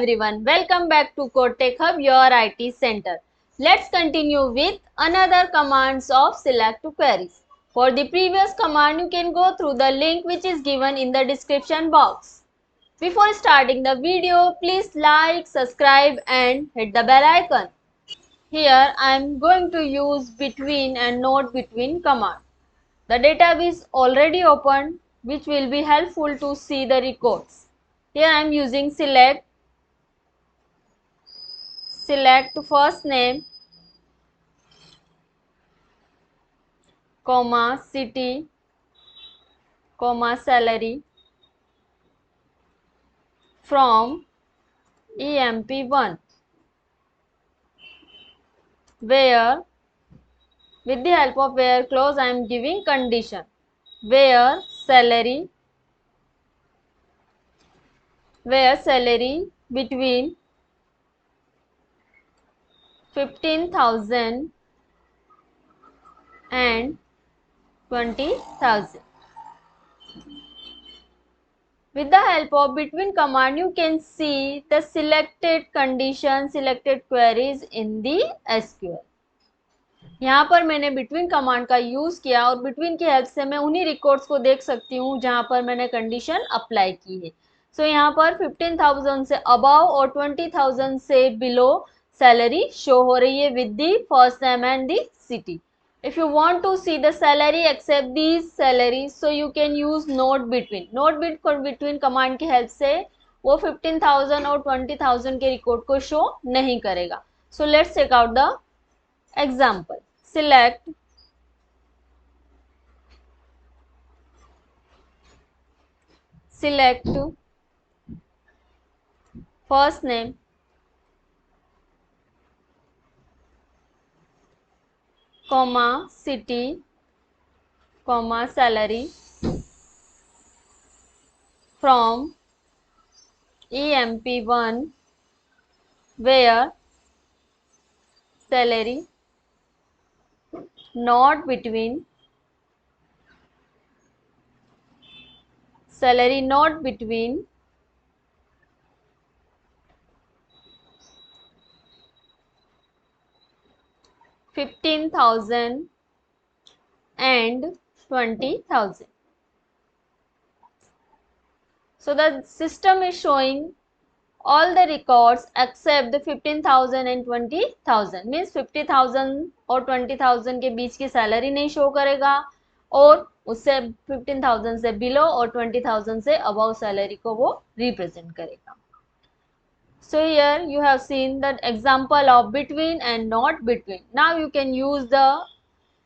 everyone, welcome back to CodeTech Hub, your IT center. Let's continue with another commands of select to queries. For the previous command, you can go through the link which is given in the description box. Before starting the video, please like, subscribe and hit the bell icon. Here I am going to use between and not between command. The database is already opened, which will be helpful to see the records. Here I am using select first name, comma, city, comma, salary from EMP1, where with the help of where clause I am giving condition, where salary between 15,000 and 20,000. With the help of between command, you can see the selected condition, selected queries in the SQL. यहाँ पर मैंने between command का use किया और between की help से मैं उन्हीं रिकॉर्ड्स को देख सकती हूँ जहां पर मैंने कंडीशन अप्लाई की है. सो यहाँ पर 15,000 से अबव और 20,000 से बिलो सैलरी शो हो रही है with the first name and the city. If you want to see the salary except these salaries, so you can use note between. Note between command की हेल्प से वो 15,000 और 20,000 के रिकॉर्ड को show नहीं करेगा. So let's check out the example. Select first name, comma, city, comma, salary from EMP1, where salary not between 15,000 and 20,000. So the system is showing all the records except the 15,000 and 20,000. Means 50,000 और 20,000 के बीच की salary नहीं show करेगा और उससे 15,000 से below और 20,000 से अबव सैलरी को वो रिप्रेजेंट करेगा. So here you have seen that example of between and not between. Now you can use the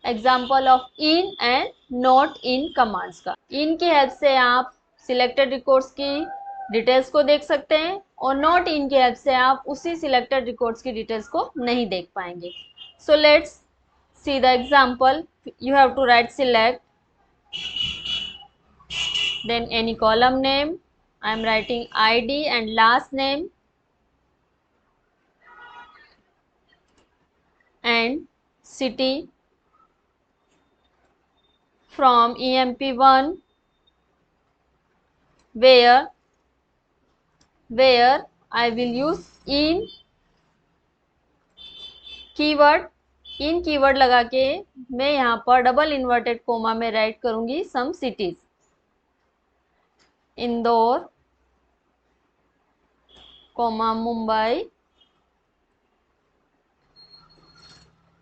example of in and not in commands का. In की हेल्प से आप सिलेक्टेड रिकॉर्ड्स की details को देख सकते हैं और नॉट इन की हेल्प से आप उसी सिलेक्टेड रिकॉर्ड्स की डिटेल्स को नहीं देख पाएंगे. So let's see the example. You have to write select, then any column name. I am writing ID and last name and city from EMP1, where I will use in keyword. In keyword लगा के मैं यहाँ पर double inverted comma में write करूंगी some cities. Indore, comma, Mumbai.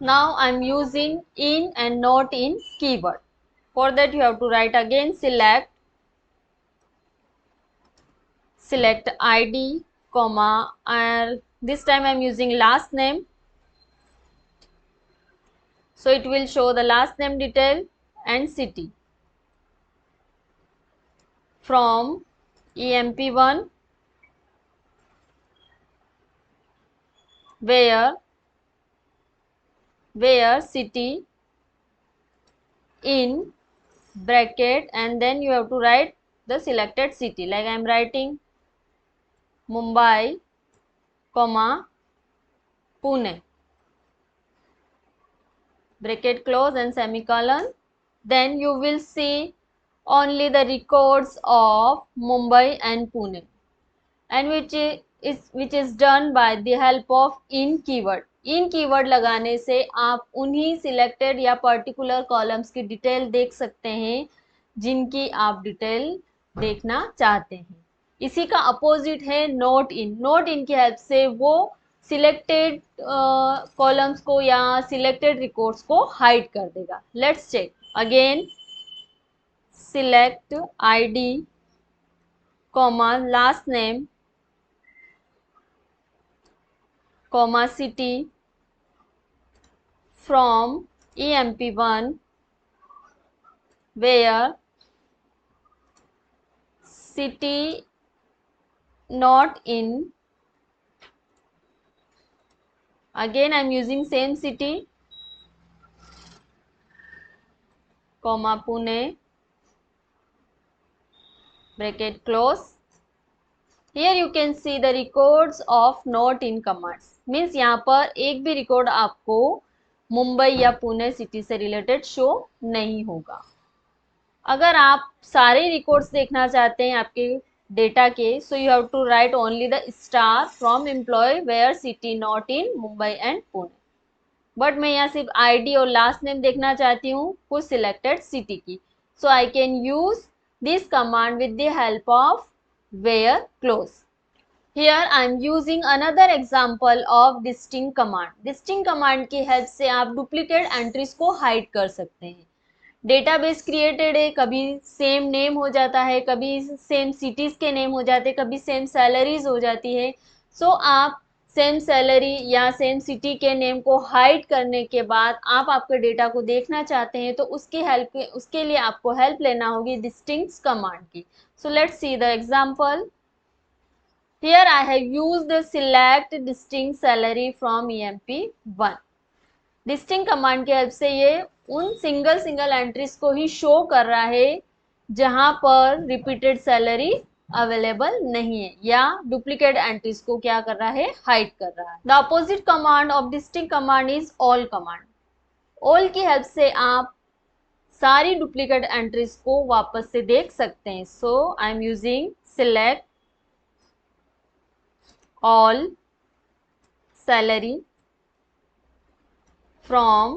Now I am using in and not in keyword. For that you have to write again select ID, comma, and this time I am using last name. So it will show the last name detail and city from EMP1, where city in bracket and then you have to write the selected city, like I am writing Mumbai, comma, Pune, bracket close and semicolon. Then you will see only the records of Mumbai and Pune, and which which is done by the help of in keyword. In keyword लगाने से आप उन्हीं selected या particular columns की detail देख सकते हैं जिनकी आप डिटेल देखना चाहते हैं। इसी का अपोजिट है नोट इन। नोट इन की हेल्प से वो सिलेक्टेड कॉलम्स को या सिलेक्टेड रिकॉर्ड्स को हाइड कर देगा। Let's check again. Select ID comma last name comma city from EMP1 where city not in, again I am using same city comma Pune bracket close. Here you can see the records of not in commands, means यहाँ पर एक भी record आपको मुंबई या Pune city से related show नहीं होगा। अगर आप सारे रिकॉर्ड्स देखना चाहते हैं आपके डेटा के, so you have to write only the star from employ where city not in Mumbai and Pune. But मैं यहाँ सिर्फ आईडी और लास्ट नेम देखना चाहती हूँ कुछ सिलेक्टेड सिटी की, so I can use this command with the help of where close. Here I am using another example of distinct command. distinct command की हेल्प से आप डुप्लीकेट एंट्रीज को हाइड कर सकते हैं। डेटाबेस क्रिएटेड है, कभी सेम नेम हो जाता है, कभी सेम सिटीज के नेम हो जाते हैं, कभी सेम सैलरीज हो जाती है। सो आप सेम सैलरी या सेम सिटी के नेम को हाइड करने के बाद आप आपके डेटा को देखना चाहते हैं तो उसके लिए आपको हेल्प लेना होगी डिस्टिंक्ट कमांड की। सो let's see the example. Here I have used the select distinct salary from EMP1। Distinct command की हेल्प से ये उन सिंगल एंट्रीज को ही शो कर रहा है जहां पर रिपीटेड सैलरी अवेलेबल नहीं है, या डुप्लीकेट एंट्रीज को क्या कर रहा है, हाइड कर रहा है। The opposite command of distinct command is all command. All की हेल्प से आप सारी डुप्लीकेट एंट्रीज को वापस से देख सकते हैं। So I am using select all salary from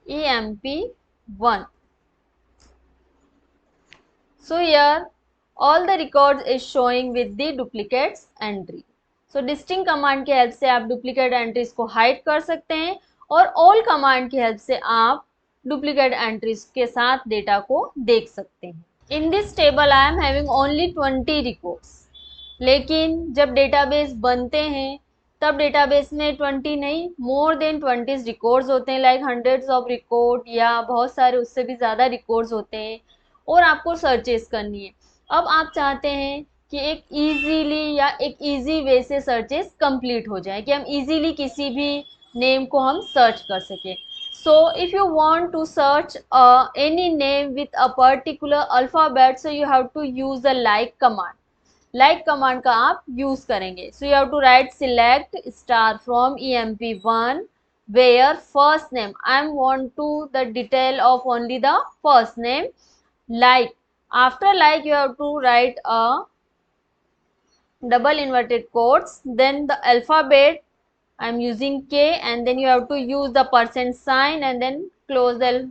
EMP1। So here all the records is showing with the duplicates entry। So distinct command की हेल्प से आप डुप्लीकेट एंट्रीज को हाइड कर सकते हैं और all कमांड की हेल्प से आप डुप्लीकेट एंट्रीज के साथ डेटा को देख सकते हैं। In this table I am having only 20 records। लेकिन जब डेटाबेस बनते हैं तब डेटाबेस में 20 नहीं, मोर देन 20 रिकॉर्ड्स होते हैं, लाइक हंड्रेड्स ऑफ रिकॉर्ड या बहुत सारे उससे भी ज़्यादा रिकॉर्ड्स होते हैं और आपको सर्चेस करनी है। अब आप चाहते हैं कि एक इजीली या एक इजी वे से सर्चेस कंप्लीट हो जाए, कि हम इजीली किसी भी नेम को हम सर्च कर सकें। So if you want to search any name with a particular alphabet, so you have to use the like command. Like command का आप यूज करेंगे। So you have to write select star from EMP1 where first name, I am want to the detail of only the first name, like after like you have to write a double inverted quotes, then the alphabet I am using K, and then you have to use the percent sign and then close the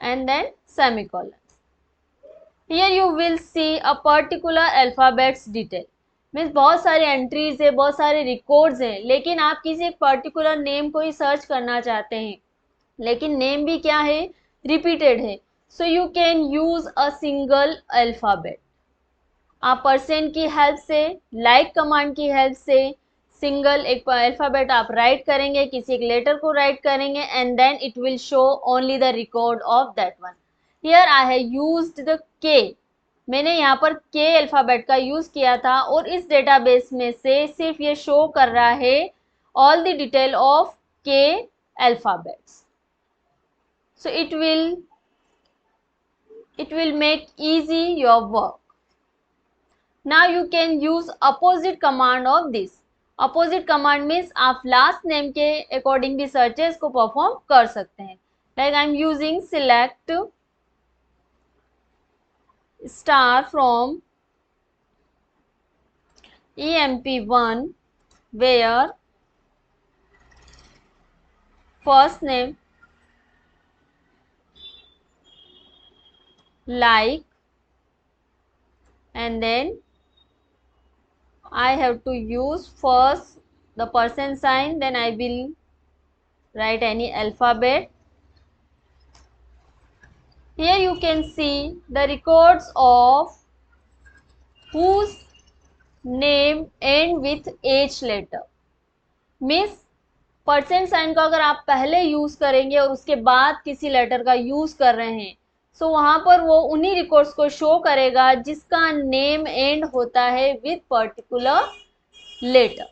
and then semicolon। Here you will see a particular alphabets detail, means बहुत सारे entries है, बहुत सारे records हैं, लेकिन आप किसी एक पर्टिकुलर नेम को ही सर्च करना चाहते हैं, लेकिन नेम भी क्या है, रिपीटेड है। So you can use a single alphabet. आप परसेंट की हेल्प से, लाइक कमांड की हेल्प से सिंगल एक अल्फाबेट आप राइट करेंगे, किसी एक लेटर को राइट करेंगे, and then it will show only the record of that one. Here I have used the K, मैंने यहाँ पर के अल्फाबेट का यूज किया था और इस डेटाबेस में से सिर्फ ये शो कर रहा है ऑल द डिटेल ऑफ के alphabets. So it will make easy your work। Now you can use opposite command of this। opposite command means आप last name के according भी searches को perform कर सकते हैं। Like I am using select star from emp1 where first name like, and then I have to use first the percent sign, then I will write any alphabet. Here you can see the records of whose name end with H letter. Means percent sign को अगर आप पहले use करेंगे और उसके बाद किसी letter का यूज कर रहे हैं, सो वहां पर वो उन्हीं रिकॉर्ड्स को शो करेगा जिसका नेम एंड होता है विथ पर्टिकुलर लेटर।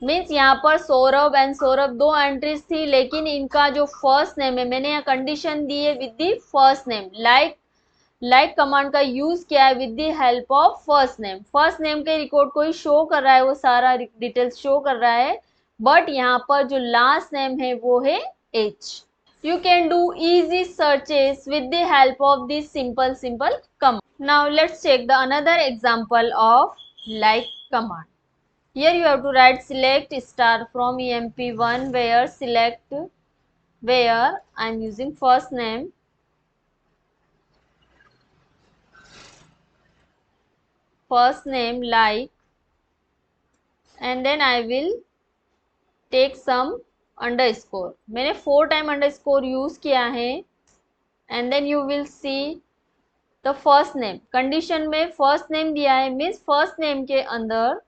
मीन्स यहाँ पर सौरभ एंड सौरभ दो एंट्रीज थी, लेकिन इनका जो फर्स्ट नेम है, मैंने यहाँ कंडीशन दी है with the first name. Like command का यूज किया है with the help of first name. First name के रिकॉर्ड को ही शो कर रहा है, वो सारा डिटेल्स शो कर रहा है, बट यहाँ पर जो लास्ट नेम है वो है H. You can do easy searches with the help of this simple command. Now let's check the another example of like command. Here you have to write select star from emp1 where select, where I am using first name, like, and then I will take some underscore. मैंने 4 time underscore use किया है, and then you will see the first name. Condition में first name दिया है, means first name के अंदर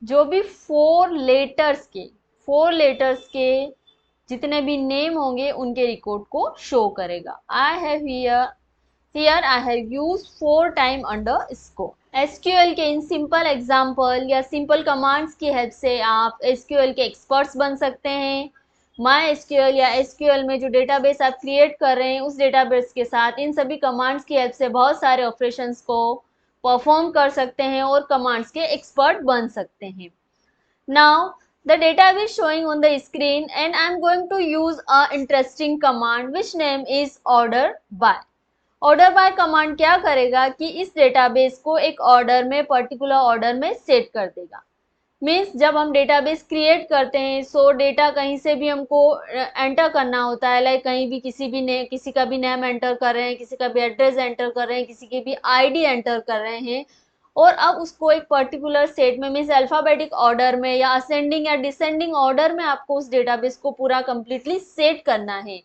जो भी 4 लेटर्स के जितने भी नेम होंगे उनके रिकॉर्ड को शो करेगा। I have here I have use 4 time underscore. SQL के इन सिंपल एग्जाम्पल या सिंपल कमांड्स की हेल्प से आप एसक्यूएल के एक्सपर्ट्स बन सकते हैं। माई एसक्यूएल या एसक्यूएल में जो डेटाबेस आप क्रिएट कर रहे हैं उस डेटाबेस के साथ इन सभी कमांड्स की हेल्प से बहुत सारे ऑपरेशंस को परफॉर्म कर सकते हैं और कमांड्स के एक्सपर्ट बन सकते हैं। Now the database showing on the screen and I am going to use a interesting command which name is order by. Order by command क्या करेगा कि इस डेटाबेस को एक ऑर्डर में, पर्टिकुलर ऑर्डर में सेट कर देगा। मीन्स जब हम डेटाबेस क्रिएट करते हैं, सो डेटा कहीं से भी हमको एंटर करना होता है, लाइक कहीं भी किसी का भी नेम एंटर कर रहे हैं, किसी का भी एड्रेस एंटर कर रहे हैं, किसी की भी आईडी एंटर कर रहे हैं, और अब उसको एक पर्टिकुलर सेट में, मीन्स अल्फाबेटिक ऑर्डर में या असेंडिंग या डिसेंडिंग ऑर्डर में आपको उस डेटाबेस को पूरा कंप्लीटली सेट करना है।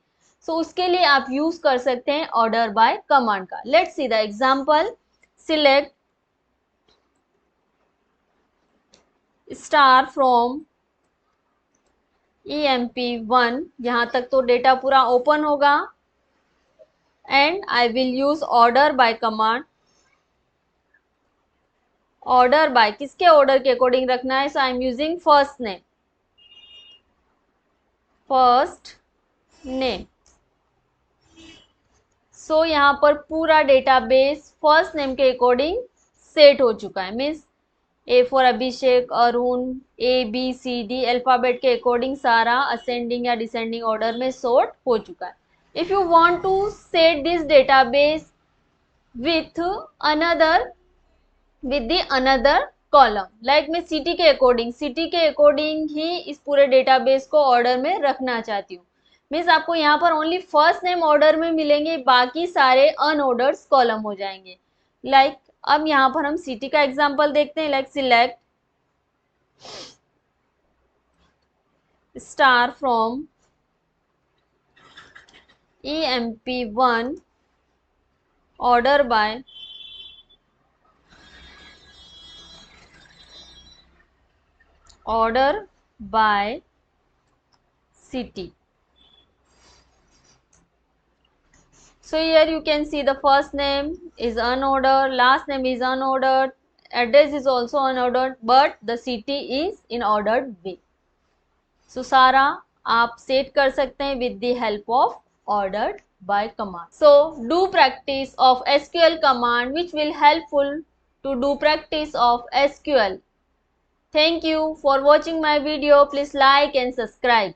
सो उसके लिए आप यूज कर सकते हैं ऑर्डर बाय कमांड का। Let's see the example. Select star from emp1, यहां तक तो डेटा पूरा ओपन होगा, and I will use order by command. Order by किसके ऑर्डर के अकॉर्डिंग रखना है, so I am using first name. So यहाँ पर पूरा डेटाबेस फर्स्ट नेम के अकॉर्डिंग सेट हो चुका है। Means A for Abhishek, Arun, ABCD alphabet के अकॉर्डिंग सारा असेंडिंग या डिसेंडिंग ऑर्डर में सॉर्ट हो चुका है। If you want to set this database with another column, like मैं सिटी के अकॉर्डिंग ही इस पूरे डेटाबेस को ऑर्डर में रखना चाहती हूँ। मीन्स आपको यहाँ पर ओनली फर्स्ट नेम ऑर्डर में मिलेंगे, बाकी सारे अनऑर्डर्ड कॉलम हो जाएंगे। लाइक अब यहाँ पर हम सिटी का एग्जांपल देखते हैं। Like select star from emp1 order by city. So here you can see the first name is unordered, last name is unordered, address is also unordered, but the city is in ordered way. So सारा आप set कर सकते हैं with the help of ordered by command. So do practice of SQL command which will helpful to do practice of SQL. Thank you for watching my video. Please like and subscribe.